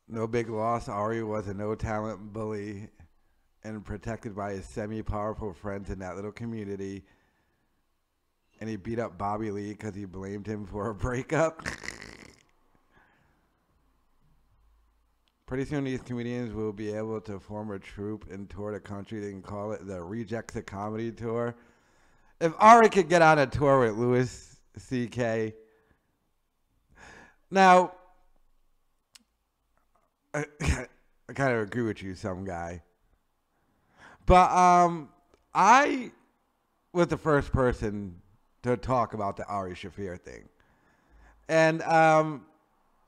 No big loss. Ari was a no-talent bully and protected by his semi-powerful friends in that little community. And he beat up Bobby Lee because he blamed him for a breakup. Pretty soon these comedians will be able to form a troupe and tour the country. They can call it the Rejects of Comedy Tour. If Ari could get on a tour with Louis C.K. Now, I kind of agree with you, some guy. But I was the first person to talk about the Ari Shaffir thing. And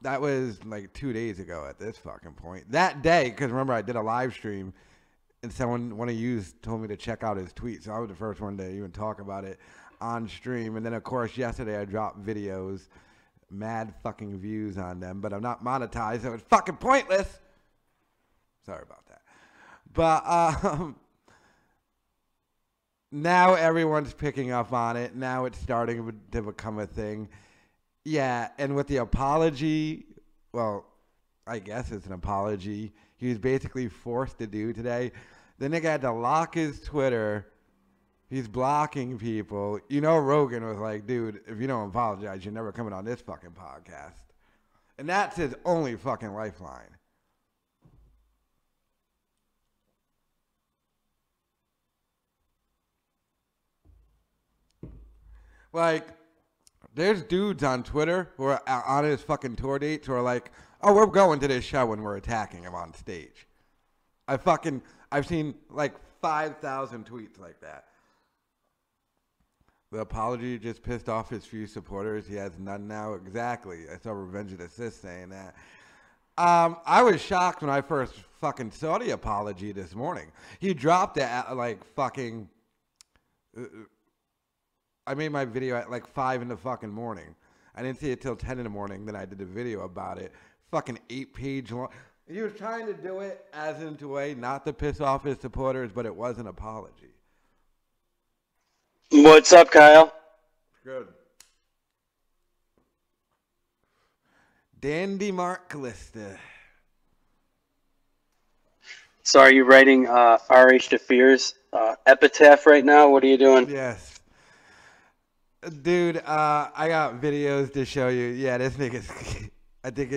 that was like 2 days ago at this fucking point. That day, because remember I did a live stream and one of you told me to check out his tweet. So I was the first one to even talk about it on stream. And then, of course, yesterday I dropped videos, mad fucking views on them. But I'm not monetized, so it's fucking pointless. Sorry about that. But now everyone's picking up on it. Now it's starting to become a thing. Yeah, and with the apology, well, I guess it's an apology, he was basically forced to do today. The nigga had to lock his Twitter. He's blocking people. You know, Rogan was like, dude, if you don't apologize, you're never coming on this fucking podcast. And that's his only fucking lifeline. Like, there's dudes on Twitter who are on his fucking tour dates who are like, oh, we're going to this show when we're attacking him on stage. I've seen like 5,000 tweets like that. The apology just pissed off his few supporters. He has none now. Exactly. I saw Revenge of the Sith saying that. I was shocked when I first fucking saw the apology this morning. He dropped it at like fucking... I made my video at like 5 in the fucking morning. I didn't see it till 10 in the morning. Then I did a video about it. Fucking 8-page long. He was trying to do it as into a way not to piss off his supporters, but it was an apology. What's up, Kyle? Good. Dandy Mark Callista. So are you writing R.H. Shaffir's epitaph right now? What are you doing? Yes. Dude, I got videos to show you. Yeah, this nigga's... I think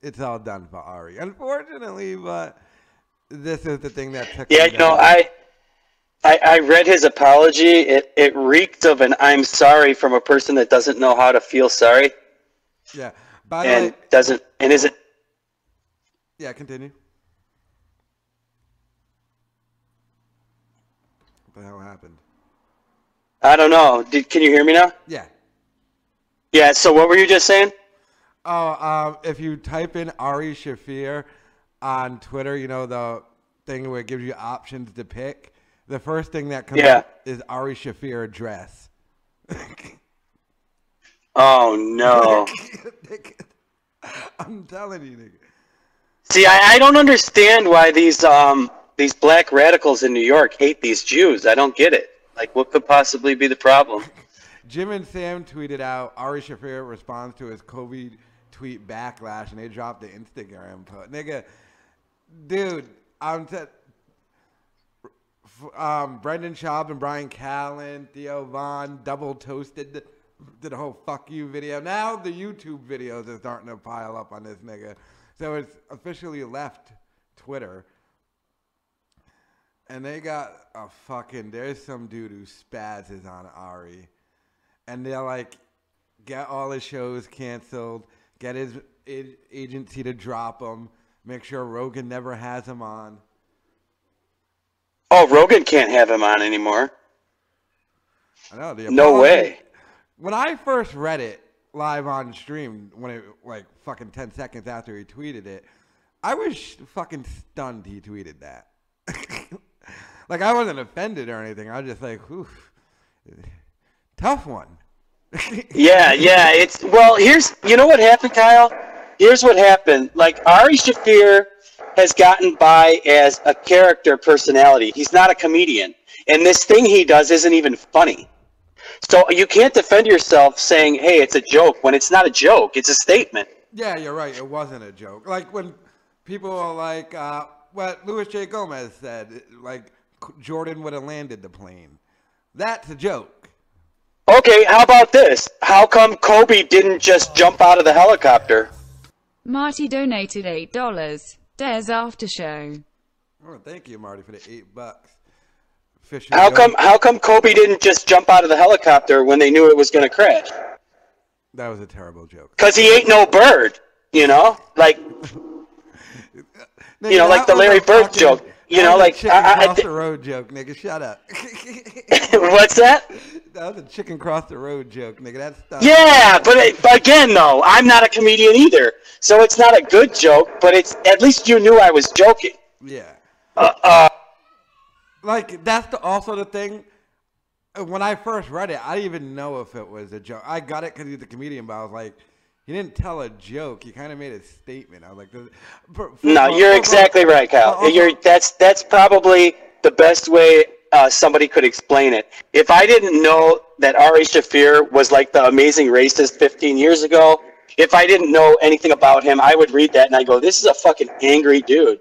it's all done for Ari. Unfortunately, but this is the thing that took... Yeah, you know, I read his apology. It reeked of an I'm sorry from a person that doesn't know how to feel sorry. Yeah. By the way... doesn't... And is it... Yeah, continue. What the hell happened? I don't know. Can you hear me now? Yeah. Yeah, so what were you just saying? Oh, if you type in Ari Shaffir on Twitter, you know, the thing where it gives you options to pick, the first thing that comes up is Ari Shaffir dress. Oh, no. I'm telling you, nigga. See, I don't understand why these black radicals in New York hate these Jews. I don't get it. Like, what could possibly be the problem? Jim and Sam tweeted out, Ari Shaffir responds to his COVID tweet backlash, and they dropped the Instagram post. Nigga, dude, Brendan Schaub and Brian Callen, Theo Vaughn, double toasted, did a whole fuck you video. Now the YouTube videos are starting to pile up on this nigga. So it's officially left Twitter. And they got a fucking... There's some dude who spazzes on Ari. And they're like, get all his shows canceled. Get his agency to drop him. Make sure Rogan never has him on. Oh, Rogan can't have him on anymore. I know. No way. When I first read it live on stream, when it like fucking 10 seconds after he tweeted it, I was fucking stunned he tweeted that. Like, I wasn't offended or anything. I was just like, oof, tough one. Yeah. Well, you know what happened, Kyle? Here's what happened. Like, Ari Shaffir has gotten by as a character personality. He's not a comedian. And this thing he does isn't even funny. So you can't defend yourself saying, hey, it's a joke, when it's not a joke. It's a statement. Yeah, you're right. It wasn't a joke. Like, when people are like, what Louis J. Gomez said, like Jordan would have landed the plane. That's a joke. Okay, how about this? How come Kobe didn't just jump out of the helicopter? Marty donated $8. Dares after show. Oh, thank you, Marty, for the $8. How come Kobe didn't just jump out of the helicopter when they knew it was going to crash? That was a terrible joke. Because he ain't no bird, you know? Like, nigga, you know, like the Larry Bird joke. You know, like cross the road joke, nigga. Shut up. What's that? That was a chicken cross the road joke, nigga. That's stuff. Yeah, but again, though, I'm not a comedian either, so it's not a good joke. But it's at least you knew I was joking. Yeah. Like that's also the thing. When I first read it, I didn't even know if it was a joke. I got it because he's a comedian, but I was like, he didn't tell a joke. He kind of made a statement. I was like, no, you're exactly right, Kyle. That's probably the best way somebody could explain it. If I didn't know that Ari Shaffir was like the amazing racist 15 years ago, if I didn't know anything about him, I would read that and I go, this is a fucking angry dude.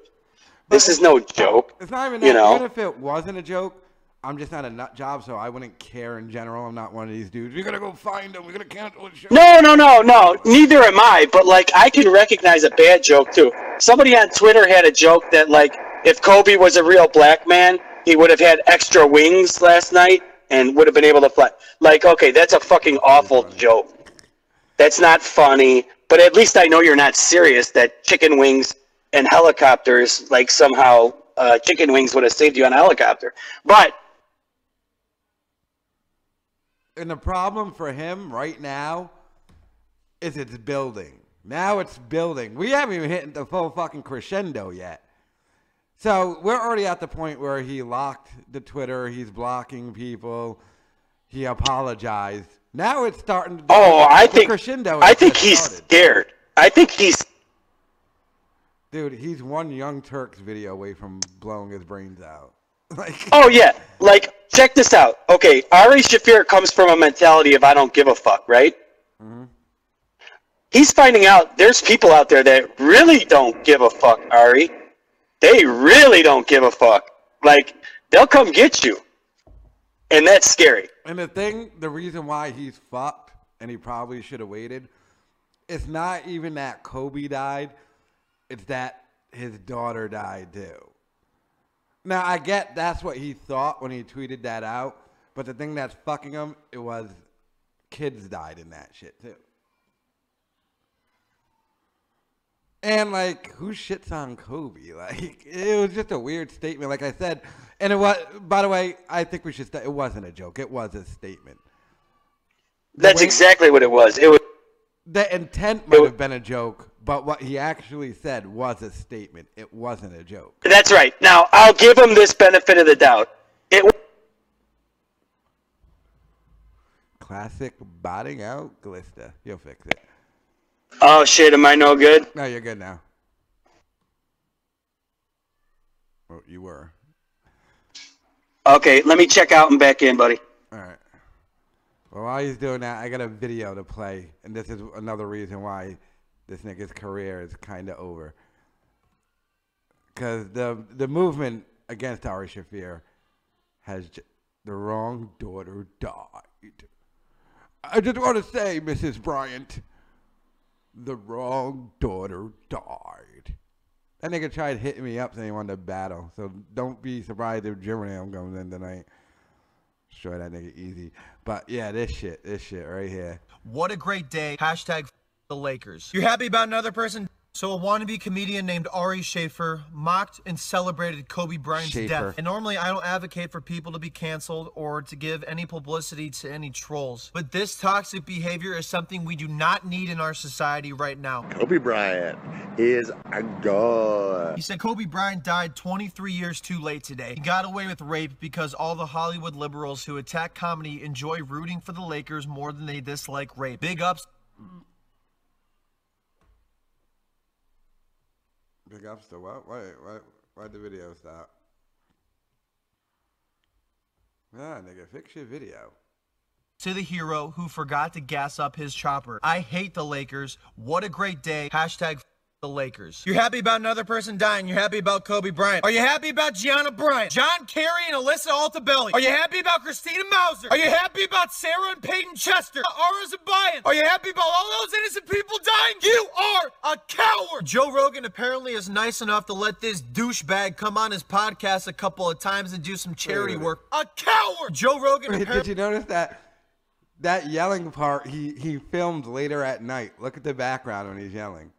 This is no joke. It's not even that. You know? Even if it wasn't a joke, I'm just not a nut job, so I wouldn't care in general. I'm not one of these dudes. We're going to go find him. We're going to cancel the show. No. Neither am I. But, like, I can recognize a bad joke, too. Somebody on Twitter had a joke that, like, if Kobe was a real black man, he would have had extra wings last night and would have been able to fly. Like, okay, that's a fucking awful joke. That's not funny. But at least I know you're not serious that chicken wings and helicopters, like, somehow chicken wings would have saved you on a helicopter. But... And the problem for him right now is it's building. Now it's building. We haven't even hit the full fucking crescendo yet. So we're already at the point where he locked the Twitter. He's blocking people. He apologized. Now it's starting to I think he's scared. I think he's... Dude, he's one Young Turks video away from blowing his brains out. Like, oh, yeah. Like, check this out. Okay, Ari Shaffir comes from a mentality of I don't give a fuck, right? Mm-hmm. He's finding out there's people out there that really don't give a fuck, Ari. They really don't give a fuck. Like, they'll come get you. And that's scary. And the reason why he's fucked, and he probably should have waited, it's not even that Kobe died. It's that his daughter died, too. Now, I get that's what he thought when he tweeted that out, but the thing that's fucking him, it was kids died in that shit, too. And, like, who shits on Kobe? Like, it was just a weird statement, like I said. And it was, by the way, I think we should, it wasn't a joke. It was a statement. That's exactly what it was. The intent might have been a joke, but what he actually said was a statement. It wasn't a joke. That's right. Now, I'll give him this benefit of the doubt. Classic botting out Glista. You'll fix it. Oh, shit. Am I no good? No, you're good now. Well, you were. Okay, let me check out and back in, buddy. All right. Well, while he's doing that, I got a video to play, and this is another reason why this nigga's career is kind of over. Because the movement against Ari Shaffir has the wrong daughter died. I just want to say, Mrs. Bryant, the wrong daughter died. That nigga tried hitting me up saying he wanted to battle, so don't be surprised if Jimmerham comes in tonight. Destroy that nigga easy. But yeah, this shit right here. What a great day. Hashtag the Lakers. You happy about another person? So a wannabe comedian named Ari Shaffir mocked and celebrated Kobe Bryant's death. And normally I don't advocate for people to be canceled or to give any publicity to any trolls. But this toxic behavior is something we do not need in our society right now. Kobe Bryant is a god. He said Kobe Bryant died 23 years too late today. He got away with rape because all the Hollywood liberals who attack comedy enjoy rooting for the Lakers more than they dislike rape. Big ups. Big ups to what? Why'd the video stop? Ah, nigga, fix your video. To the hero who forgot to gas up his chopper. I hate the Lakers. What a great day. Hashtag the Lakers. You're happy about another person dying. You're happy about Kobe Bryant. Are you happy about Gianna Bryant, John Kerry, and Alyssa Altabelli? Are you happy about Christina Mauser? Are you happy about Sarah and Peyton Chester, Ara Zabayan? Are you happy about all those innocent people dying? You are a coward! Joe Rogan apparently is nice enough to let this douchebag come on his podcast a couple of times and do some charity work. A coward! Joe Rogan Did you notice that yelling part he filmed later at night? Look at the background when he's yelling.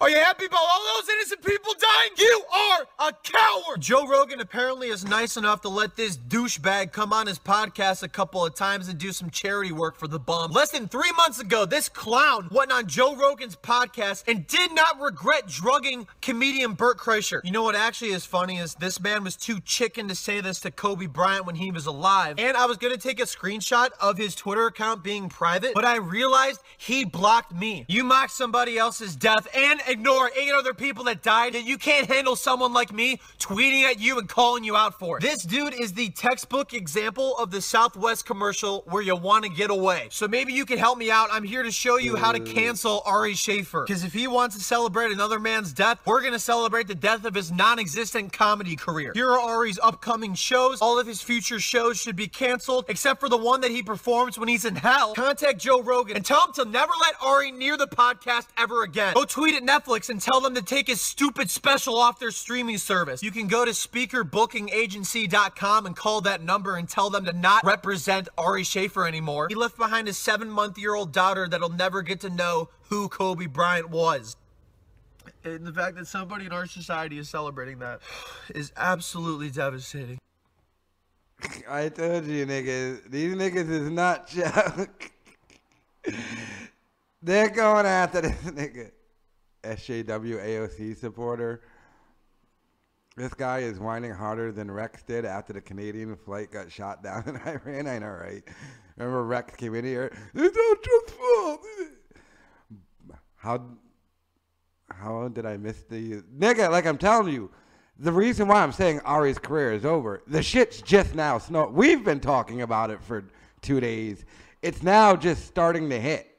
Are you happy about all those innocent people dying? You are a coward! Joe Rogan apparently is nice enough to let this douchebag come on his podcast a couple of times and do some charity work for the bum. Less than 3 months ago, this clown went on Joe Rogan's podcast and did not regret drugging comedian Bert Kreischer. You know what actually is funny is this man was too chicken to say this to Kobe Bryant when he was alive. And I was going to take a screenshot of his Twitter account being private, but I realized he blocked me. You mock somebody else's death and ignore 8 other people that died, and you can't handle someone like me tweeting at you and calling you out for it. This dude is the textbook example of the Southwest commercial where you want to get away. So maybe you can help me out. I'm here to show you how to cancel Ari Shaffir, because if he wants to celebrate another man's death, we're going to celebrate the death of his non-existent comedy career. Here are Ari's upcoming shows. All of his future shows should be canceled except for the one that he performs when he's in hell. Contact Joe Rogan and tell him to never let Ari near the podcast ever again. Go tweet at Netflix and tell them to take his stupid special off their streaming service. You can go to speakerbookingagency.com and call that number and tell them to not represent Ari Shaffir anymore. He left behind a 7-month-old daughter that'll never get to know who Kobe Bryant was. And the fact that somebody in our society is celebrating that is absolutely devastating. I told you, niggas. These niggas is not joke. They're going after this nigga. SJW AOC supporter. This guy is whining harder than Rex did after the Canadian flight got shot down in Iran. I know, right? Remember Rex came in here? It's all Trump's fault. How did I miss the... Nigga, like I'm telling you, the reason why I'm saying Ari's career is over, the shit's just now. We've been talking about it for 2 days. It's now just starting to hit.